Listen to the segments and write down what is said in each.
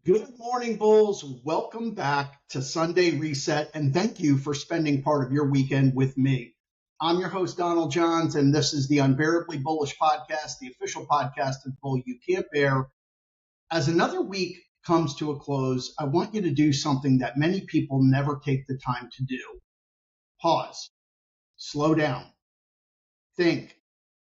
Good morning, Bulls. Welcome back to Sunday Reset, and thank you for spending part of your weekend with me. I'm your host, Donald Johns, and this is the Unbearably Bullish podcast, the official podcast of the Bull You Can't Bear. As another week comes to a close, I want you to do something that many people never take the time to do. Pause. Slow down. Think.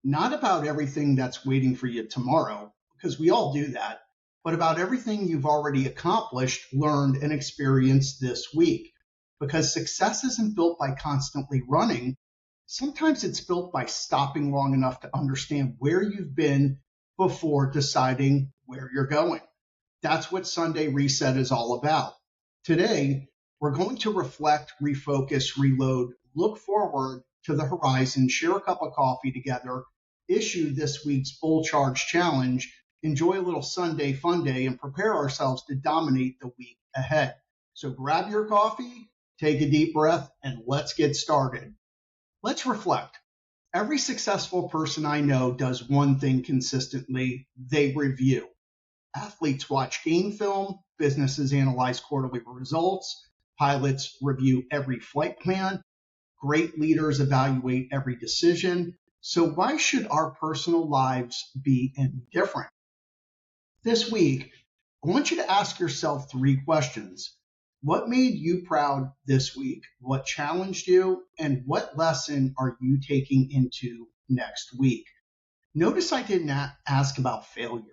Not about everything that's waiting for you tomorrow, because we all do that, but about everything you've already accomplished, learned, and experienced this week. Because success isn't built by constantly running. Sometimes it's built by stopping long enough to understand where you've been before deciding where you're going. That's what Sunday Reset is all about. Today, we're going to reflect, refocus, reload, look forward to the horizon, share a cup of coffee together, issue this week's Bull Charge Challenge, enjoy a little Sunday fun day, and prepare ourselves to dominate the week ahead. So grab your coffee, take a deep breath, and let's get started. Let's reflect. Every successful person I know does one thing consistently. They review. Athletes watch game film, businesses analyze quarterly results, pilots review every flight plan, great leaders evaluate every decision. So why should our personal lives be any different? This week, I want you to ask yourself 3 questions. What made you proud this week? What challenged you? And what lesson are you taking into next week? Notice I didn't ask about failure,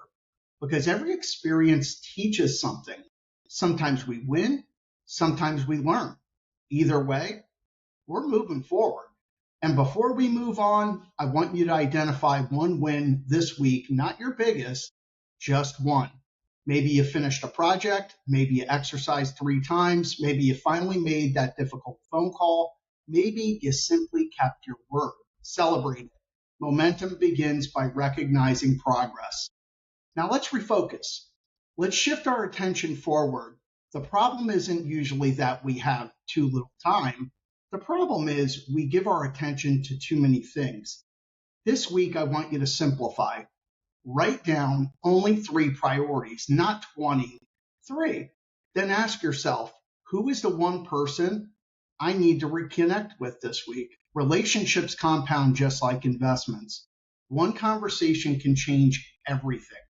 because every experience teaches something. Sometimes we win, sometimes we learn. Either way, we're moving forward. And before we move on, I want you to identify one win this week, not your biggest, just one. Maybe you finished a project, maybe you exercised 3 times, maybe you finally made that difficult phone call, maybe you simply kept your word. Celebrate it. Momentum begins by recognizing progress. Now let's refocus. Let's shift our attention forward. The problem isn't usually that we have too little time. The problem is we give our attention to too many things. This week, I want you to simplify. Write down only 3 priorities, not 20. 3. Then ask yourself, who is the one person I need to reconnect with this week? Relationships compound just like investments. One conversation can change everything.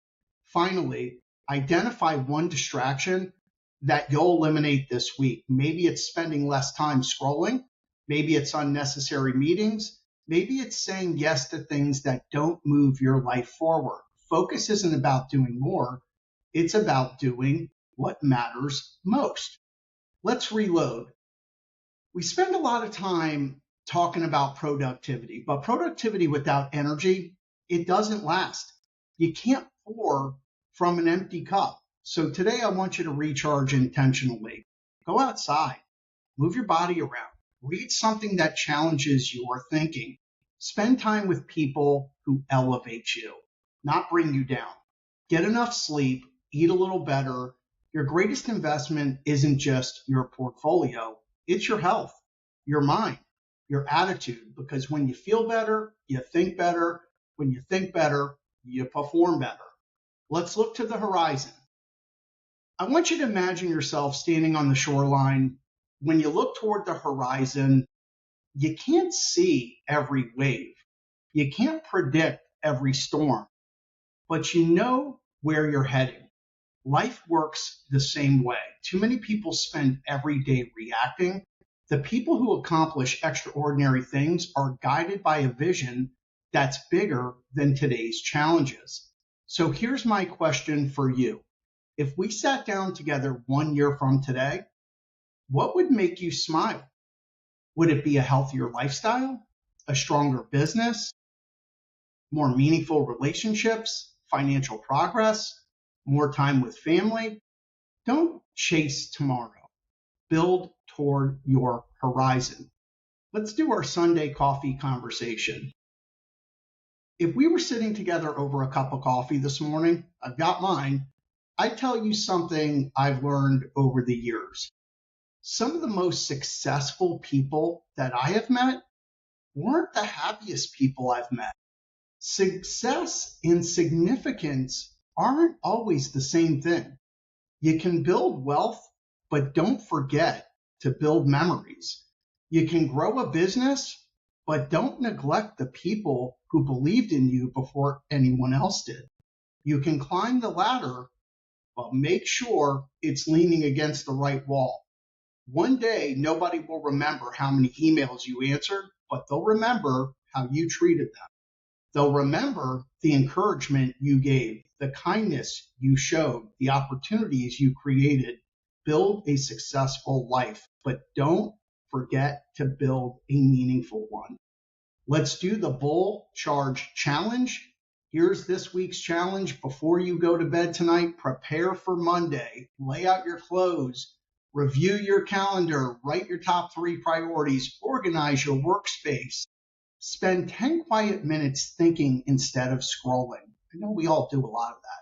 Finally, identify one distraction that you'll eliminate this week. Maybe it's spending less time scrolling. Maybe it's unnecessary meetings. Maybe it's saying yes to things that don't move your life forward. Focus isn't about doing more. It's about doing what matters most. Let's reload. We spend a lot of time talking about productivity, but productivity without energy, it doesn't last. You can't pour from an empty cup. So today I want you to recharge intentionally. Go outside, move your body around, read something that challenges your thinking. Spend time with people who elevate you, not bring you down. Get enough sleep, eat a little better. Your greatest investment isn't just your portfolio, it's your health, your mind, your attitude, because when you feel better, you think better. When you think better, you perform better. Let's look to the horizon. I want you to imagine yourself standing on the shoreline. When you look toward the horizon, you can't see every wave. You can't predict every storm, but you know where you're heading. Life works the same way. Too many people spend every day reacting. The people who accomplish extraordinary things are guided by a vision that's bigger than today's challenges. So here's my question for you. If we sat down together 1 year from today, what would make you smile? Would it be a healthier lifestyle, a stronger business, more meaningful relationships, financial progress, more time with family? Don't chase tomorrow. Build toward your horizon. Let's do our Sunday coffee conversation. If we were sitting together over a cup of coffee this morning, I've got mine, I'd tell you something I've learned over the years. Some of the most successful people that I have met weren't the happiest people I've met. Success and significance aren't always the same thing. You can build wealth, but don't forget to build memories. You can grow a business, but don't neglect the people who believed in you before anyone else did. You can climb the ladder, but make sure it's leaning against the right wall. One day, nobody will remember how many emails you answered, but they'll remember how you treated them. They'll remember the encouragement you gave, the kindness you showed, the opportunities you created. Build a successful life, but don't forget to build a meaningful one. Let's do the Bull Charge Challenge. Here's this week's challenge. Before you go to bed tonight, prepare for Monday. Lay out your clothes, review your calendar, write your top 3 priorities, organize your workspace. Spend 10 quiet minutes thinking instead of scrolling. I know we all do a lot of that.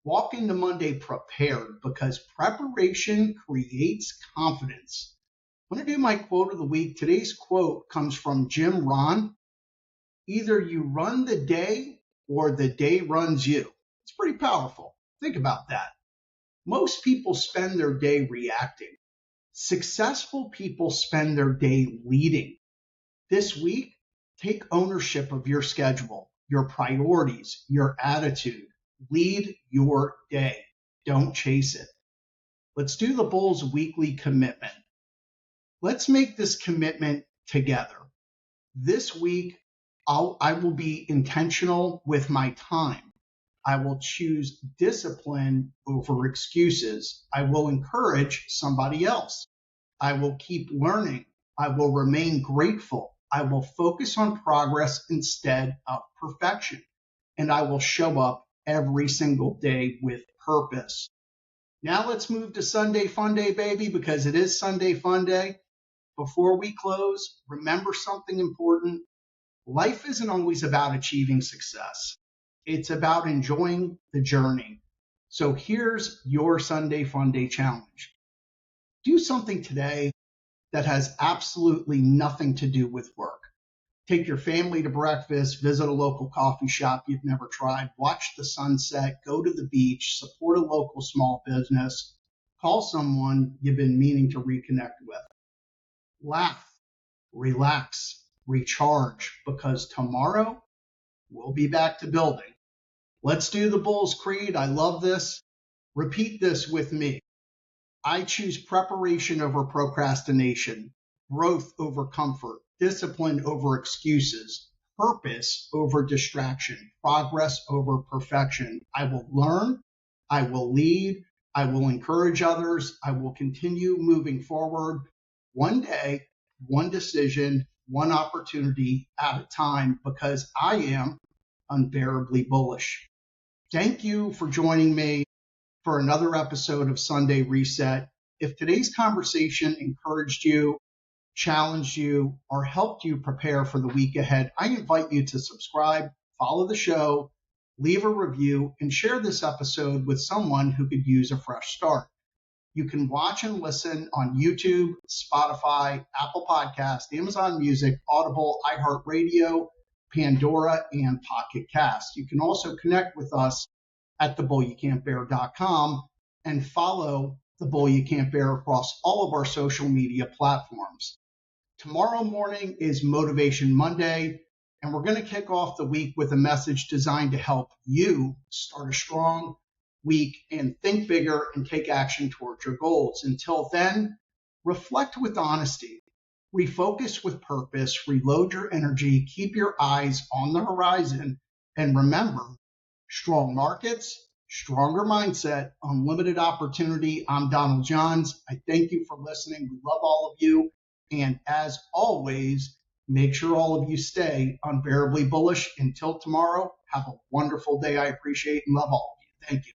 Walk into Monday prepared, because preparation creates confidence. I'm going to do my quote of the week. Today's quote comes from Jim Rohn. Either you run the day or the day runs you. It's pretty powerful. Think about that. Most people spend their day reacting. Successful people spend their day leading. This week, take ownership of your schedule, your priorities, your attitude. Lead your day. Don't chase it. Let's do the Bulls weekly commitment. Let's make this commitment together. This week, I will be intentional with my time. I will choose discipline over excuses. I will encourage somebody else. I will keep learning. I will remain grateful. I will focus on progress instead of perfection. And I will show up every single day with purpose. Now let's move to Sunday Fun Day, baby, because it is Sunday Fun Day. Before we close, remember something important. Life isn't always about achieving success. It's about enjoying the journey. So here's your Sunday Fun Day challenge. Do something today that has absolutely nothing to do with work. Take your family to breakfast, visit a local coffee shop you've never tried, watch the sunset, go to the beach, support a local small business, call someone you've been meaning to reconnect with. Laugh, relax, recharge, because tomorrow we'll be back to building. Let's do the Bulls Creed. I love this. Repeat this with me. I choose preparation over procrastination, growth over comfort, discipline over excuses, purpose over distraction, progress over perfection. I will learn, I will lead, I will encourage others, I will continue moving forward one day, one decision, one opportunity at a time, because I am unbearably bullish. Thank you for joining me for another episode of Sunday Reset. If today's conversation encouraged you, challenged you, or helped you prepare for the week ahead, I invite you to subscribe, follow the show, leave a review, and share this episode with someone who could use a fresh start. You can watch and listen on YouTube, Spotify, Apple Podcasts, Amazon Music, Audible, iHeartRadio, Pandora, and Pocket Cast. You can also connect with us at thebullyoucan'tbear.com and follow The Bull You Can't Bear across all of our social media platforms. Tomorrow morning is Motivation Monday, and we're going to kick off the week with a message designed to help you start a strong week and think bigger and take action towards your goals. Until then, reflect with honesty, refocus with purpose, reload your energy, keep your eyes on the horizon, and remember, strong markets, stronger mindset, unlimited opportunity. I'm Donald Johns. I thank you for listening. We love all of you. And as always, make sure all of you stay unbearably bullish. Until tomorrow, have a wonderful day. I appreciate and love all of you. Thank you.